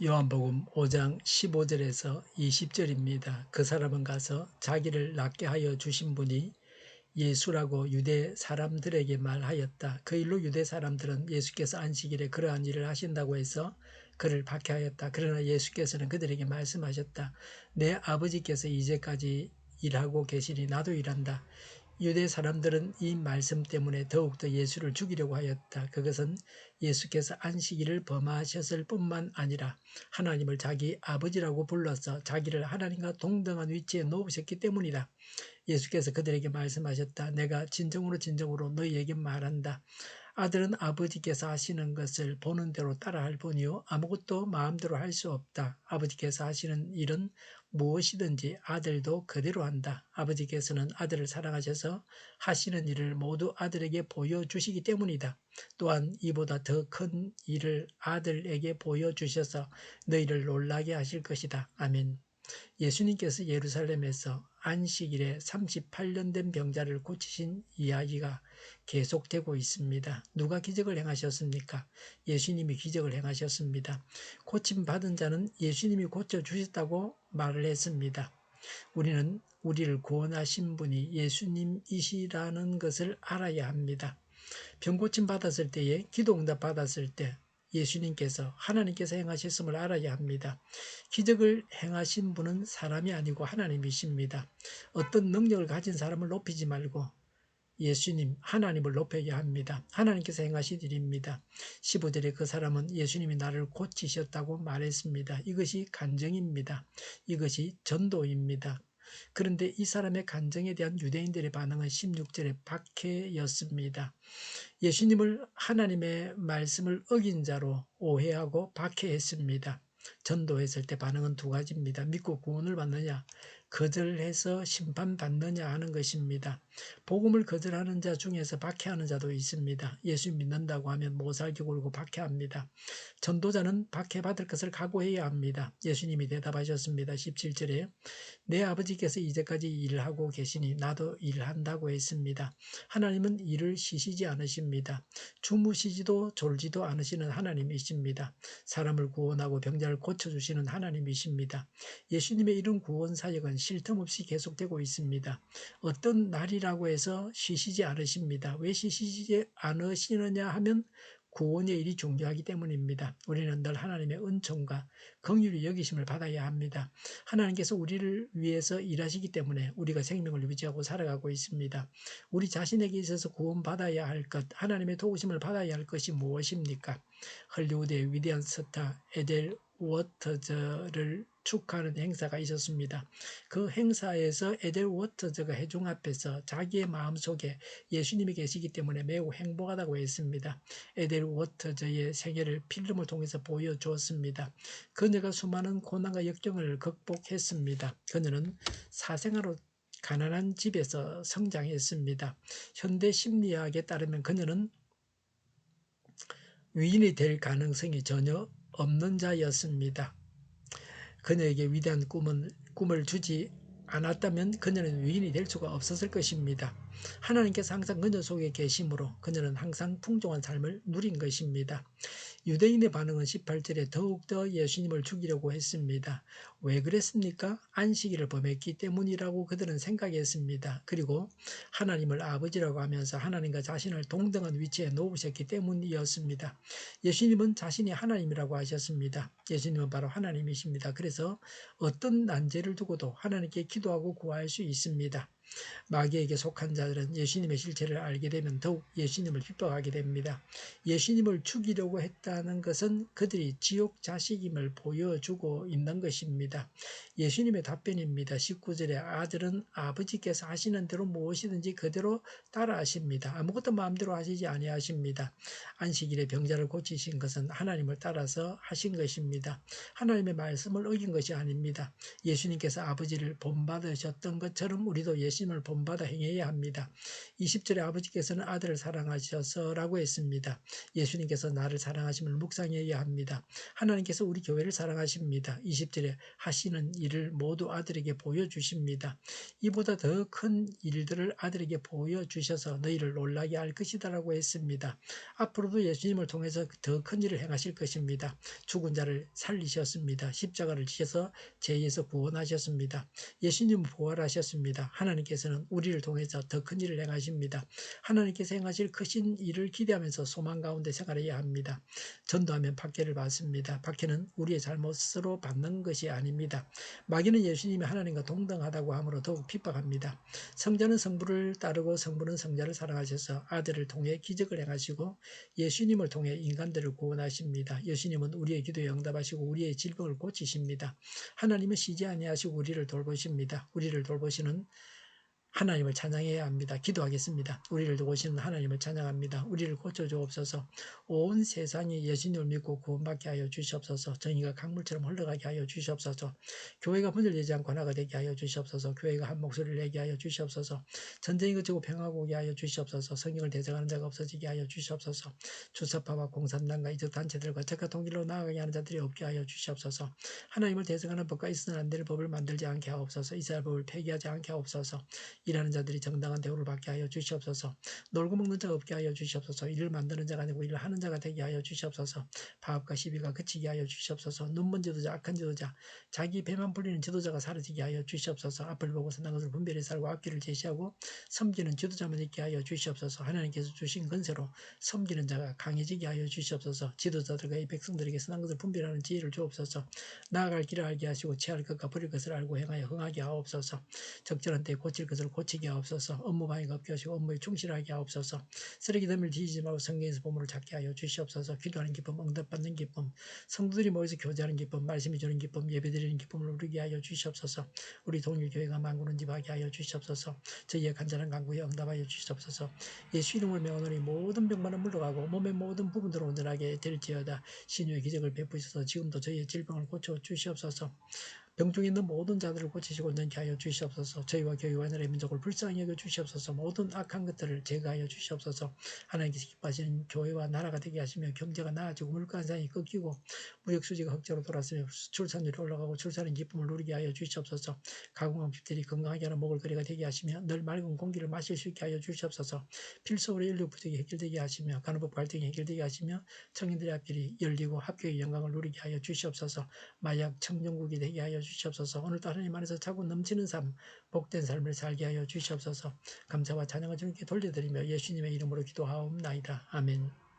요한복음 5장 15절에서 20절입니다. 그 사람은 가서 자기를 낫게 하여 주신 분이 예수라고 유대 사람들에게 말하였다. 그 일로 유대 사람들은 예수께서 안식일에 그러한 일을 하신다고 해서 그를 박해하였다. 그러나 예수께서는 그들에게 말씀하셨다. 내 아버지께서 이제까지 일하고 계시니 나도 일한다. 유대 사람들은 이 말씀 때문에 더욱더 예수를 죽이려고 하였다. 그것은 예수께서 안식일을 범하셨을 뿐만 아니라 하나님을 자기 아버지라고 불러서 자기를 하나님과 동등한 위치에 놓으셨기 때문이다. 예수께서 그들에게 말씀하셨다. 내가 진정으로 진정으로 너희에게 말한다. 아들은 아버지께서 하시는 것을 보는 대로 따라할 뿐이요 아무것도 마음대로 할 수 없다. 아버지께서 하시는 일은 무엇이든지 아들도 그대로 한다. 아버지께서는 아들을 사랑하셔서 하시는 일을 모두 아들에게 보여주시기 때문이다. 또한 이보다 더 큰 일을 아들에게 보여주셔서 너희를 놀라게 하실 것이다. 아멘. 예수님께서 예루살렘에서 안식일에 38년 된 병자를 고치신 이야기가 계속되고 있습니다. 누가 기적을 행하셨습니까? 예수님이 기적을 행하셨습니다. 고침받은 자는 예수님이 고쳐주셨다고 말을 했습니다. 우리는 우리를 구원하신 분이 예수님이시라는 것을 알아야 합니다. 병 고침 받았을 때에 기도응답 받았을 때 예수님께서 하나님께서 행하셨음을 알아야 합니다. 기적을 행하신 분은 사람이 아니고 하나님이십니다. 어떤 능력을 가진 사람을 높이지 말고 예수님, 하나님을 높여야 합니다. 하나님께서 행하신 일입니다. 15절에 그 사람은 예수님이 나를 고치셨다고 말했습니다. 이것이 간증입니다. 이것이 전도입니다. 그런데 이 사람의 간증에 대한 유대인들의 반응은 16절의 박해였습니다. 예수님을 하나님의 말씀을 어긴 자로 오해하고 박해했습니다. 전도했을 때 반응은 두 가지입니다. 믿고 구원을 받느냐, 거절해서 심판받느냐 하는 것입니다. 복음을 거절하는 자 중에서 박해하는 자도 있습니다. 예수 믿는다고 하면 모살기 걸고 박해합니다. 전도자는 박해받을 것을 각오해야 합니다. 예수님이 대답하셨습니다. 17절에 내 아버지께서 이제까지 일하고 계시니 나도 일한다고 했습니다. 하나님은 일을 쉬시지 않으십니다. 주무시지도 졸지도 않으시는 하나님이십니다. 사람을 구원하고 병자를 고쳐주시는 하나님이십니다. 예수님의 이런 구원 사역은 쉴 틈 없이 계속되고 있습니다. 어떤 날이라고 해서 쉬시지 않으십니다. 왜 쉬시지 않으시느냐 하면 구원의 일이 중요하기 때문입니다. 우리는 늘 하나님의 은총과 긍휼히 여기심을 받아야 합니다. 하나님께서 우리를 위해서 일하시기 때문에 우리가 생명을 유지하고 살아가고 있습니다. 우리 자신에게 있어서 구원받아야 할 것, 하나님의 도우심을 받아야 할 것이 무엇입니까? 헐리우드의 위대한 스타 에델 워터즈를 축하하는 행사가 있었습니다. 그 행사에서 에델 워터즈가 회중 앞에서 자기의 마음속에 예수님이 계시기 때문에 매우 행복하다고 했습니다. 에델 워터즈의 생애를 필름을 통해서 보여주었습니다. 그녀가 수많은 고난과 역경을 극복했습니다. 그녀는 사생아로 가난한 집에서 성장했습니다. 현대 심리학에 따르면 그녀는 위인이 될 가능성이 전혀 없는 자였습니다. 그녀에게 위대한 꿈을 주지 않았다면 그녀는 위인이 될 수가 없었을 것입니다. 하나님께서 항상 그녀 속에 계심으로 그녀는 항상 풍성한 삶을 누린 것입니다. 유대인의 반응은 18절에 더욱더 예수님을 죽이려고 했습니다. 왜 그랬습니까? 안식일을 범했기 때문이라고 그들은 생각했습니다. 그리고 하나님을 아버지라고 하면서 하나님과 자신을 동등한 위치에 놓으셨기 때문이었습니다. 예수님은 자신이 하나님이라고 하셨습니다. 예수님은 바로 하나님이십니다. 그래서 어떤 난제를 두고도 하나님께 기도하고 구할 수 있습니다. 마귀에게 속한 자들은 예수님의 실체를 알게 되면 더욱 예수님을 핍박하게 됩니다. 예수님을 죽이려고 했다는 것은 그들이 지옥 자식임을 보여주고 있는 것입니다. 예수님의 답변입니다. 19절에 아들은 아버지께서 하시는 대로 무엇이든지 그대로 따라하십니다. 아무것도 마음대로 하시지 아니하십니다. 안식일에 병자를 고치신 것은 하나님을 따라서 하신 것입니다. 하나님의 말씀을 어긴 것이 아닙니다. 예수님께서 아버지를 본받으셨던 것처럼 우리도 예수님을 본받아 행해야 합니다. 20절에 아버지께서는 아들을 사랑하셔서 라고 했습니다. 예수님께서 나를 사랑하심을 묵상해야 합니다. 하나님께서 우리 교회를 사랑하십니다. 20절에 하시는 일을 모두 아들에게 보여주십니다. 이보다 더 큰 일들을 아들에게 보여주셔서 너희를 놀라게 할 것이다 라고 했습니다. 앞으로도 예수님을 통해서 더 큰 일을 행하실 것입니다. 죽은 자를 살리셨습니다. 십자가를 지셔서 죄에서 구원하셨습니다. 예수님은 부활하셨습니다. 하나님께서는 우리를 통해서 더 큰 일을 행하십니다. 하나님께서 행하실 크신 일을 기대하면서 소망 가운데 생활해야 합니다. 전도하면 박해를 받습니다. 박해는 우리의 잘못으로 받는 것이 아닙니다. 마귀는 예수님이 하나님과 동등하다고 함으로 더욱 핍박합니다. 성자는 성부를 따르고 성부는 성자를 사랑하셔서 아들을 통해 기적을 행하시고 예수님을 통해 인간들을 구원하십니다. 예수님은 우리의 기도에 응답하시고 우리의 질병을 고치십니다. 하나님은 쉬지 아니하시고 우리를 돌보십니다. 우리를 돌보시는 하나님을 찬양해야 합니다. 기도하겠습니다. 우리를 도우시는 하나님을 찬양합니다. 우리를 고쳐주옵소서. 온 세상이 예수님을 믿고 구원받게 하여 주시옵소서. 정의가 강물처럼 흘러가게 하여 주시옵소서. 교회가 분열되지 않고 하나가 되게 하여 주시옵소서. 교회가 한 목소리를 내게 하여 주시옵소서. 전쟁이 그치고 평화가 오게 하여 주시옵소서. 성경을 대적하는 자가 없어지게 하여 주시옵소서. 주사파와 공산당과 이적 단체들과 적과 통일로 나아가게 하는 자들이 없게 하여 주시옵소서. 하나님을 대적하는 법과 있어서는 안 될 법을 만들지 않게 하옵소서. 이스라엘 법을 폐기하지 않게 하옵소서. 일하는 자들이 정당한 대우를 받게 하여 주시옵소서. 놀고 먹는 자가 없게 하여 주시옵소서. 일을 만드는 자가 아니고 일을 하는 자가 되게 하여 주시옵소서. 파업과 시비가 그치게 하여 주시옵소서. 눈먼 지도자, 악한 지도자, 자기 배만 불리는 지도자가 사라지게 하여 주시옵소서. 앞을 보고 선한 것을 분별히 살고 앞길을 제시하고 섬기는 지도자만 있게 하여 주시옵소서. 하나님께서 주신 건세로 섬기는 자가 강해지게 하여 주시옵소서. 지도자들과 이 백성들에게 선한 것을 분별하는 지혜를 주옵소서. 나아갈 길을 알게 하시고 취할 것과 버릴 것을 알고 행하여 흥하게 하옵소서. 적절한 때에 고칠 것을 고치게 하옵소서. 업무 방해가 없게 하시고 업무에 충실하게 하옵소서. 쓰레기 더미를 뒤지지 말고 성경에서 보물을 찾게 하여 주시옵소서. 기도하는 기쁨, 응답받는 기쁨, 성도들이 모여서 교제하는 기쁨, 말씀이 주는 기쁨, 예배드리는 기쁨을 누리게 하여 주시옵소서. 우리 동일교회가 만구는 집하게 하여 주시옵소서. 저희의 간절한 간구에 응답하여 주시옵소서. 예수 이름을 명하노니 모든 병만은 물러가고 몸의 모든 부분들을 온전하게 될지어다. 신유의 기적을 베푸셔서 지금도 저희의 질병을 고쳐 주시옵소서. 병중에 있는 모든 자들을 고치시고 온전케 하여 주시옵소서. 저희와 교회와 나라의 민족을 불쌍히 여겨 주시옵소서. 모든 악한 것들을 제거하여 주시옵소서. 하나님께서 기뻐하시는 교회와 나라가 되게 하시며 경제가 나아지고 물가 현상이 꺾이고 무역수지가 흑자로 돌았으며 출산율이 올라가고 출산의 기쁨을 누리게 하여 주시옵소서. 가공한 집들이 건강하게 하는 먹을거리가 되게 하시며 늘 맑은 공기를 마실 수 있게 하여 주시옵소서. 필수로 인력 부족이 해결되게 하시며 간호법 갈등이 해결되게 하시며 청년들의 앞길이 열리고 합격의 영광을 누리게 하여 주시옵소서. 마약 청정국이 되게 하여 주시옵소서. 오늘도 하나님 안에서 차고 넘치는 삶, 복된 삶을 살게 하여 주시옵소서. 감사와 찬양을 주님께 돌려드리며 예수님의 이름으로 기도하옵나이다. 아멘.